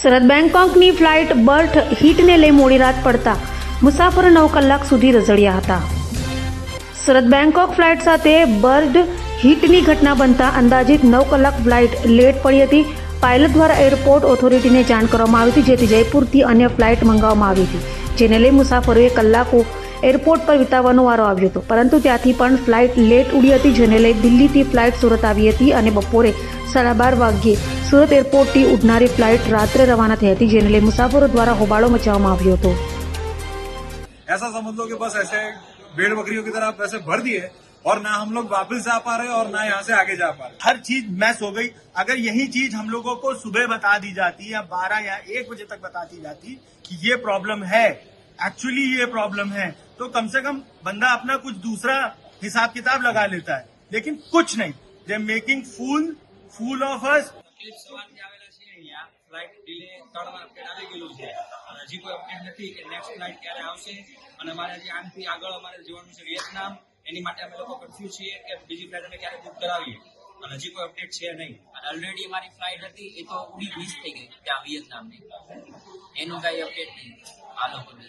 Surat બેંકોકની flight birth હીટને લઈ મોડી રાત પડતા મુસાફરો 9 કલાક સુધી રઝળ્યા હતા. સુરત બેંકોક ફ્લાઇટ સાથે બર્ડ હીટની ઘટના બનતા અંદાજિત 9 કલાક ફ્લાઇટ લેટ પડી હતી. પાયલટ દ્વારા એરપોર્ટ ઓથોરિટીને જાણ કરવામાં આવી હતી, જેથી જયપુરથી અન્ય ફ્લાઇટ મંગાવવામાં આવી હતી, જેને લઈ મુસાફરોએ કલાકો એરપોર્ટ પર વિતાવવાનો વારો આવ્યો હતો. પરંતુ ત્યાંથી પણ ફ્લાઇટ લેટ ઉડી હતી, જેને લઈ દિલ્હીથી ફ્લાઇટ સુરત આવી હતી અને બપોરે 12:30 વાગ્યે સુરત એરપોર્ટથી ઉડનારી ફ્લાઇટ રાત્રે રવાના થઈ હતી, જેને લઈ મુસાફરો દ્વારા હોબાળો મચાવવામાં આવ્યો હતો. ऐसा समझ लो कि बस ऐसे भेड़ बकरियों की तरह पैसे भर दिए और ना हम लोग वापस जा पा रहे और ना यहाँ से आगे जा पा रहे. हर चीज मैस हो गई. अगर यही चीज हम लोगों को सुबह बता दी जाती या 12 या 1 बजे तक बताती जाती कि ये प्रॉब्लम है, एक्चुअली ये प्रॉब्लम है, तो कम से कम बंदा अपना कुछ दूसरा हिसाब किताब लगा लेता है. लेकिन कुछ नहीं. They making fool of us. Flight delay 3 વાર અપડેટ આવી ગયેલું છે અને હજી કોઈ અપડેટ નથી કે નેક્સ્ટ ફ્લાઇટ ક્યારે આવશે અને અમારે હજી આનાથી આગળ અમારે જવાનું છે વિયેતનામ. એની માટે અમે લોકો કન્ફ્યુઝ છીએ કે બીજી ફ્લાઇટ અમે ક્યારે બુક કરાવીએ અને હજી કોઈ અપડેટ છે નહીં. અને ઓલરેડી અમારી ફ્લાઇટ હતી એ તો ઉડી મિસ થઈ ગઈ ત્યાં વિયેતનામની, એનું કાંઈ અપડેટ નહીં આ લોકોને.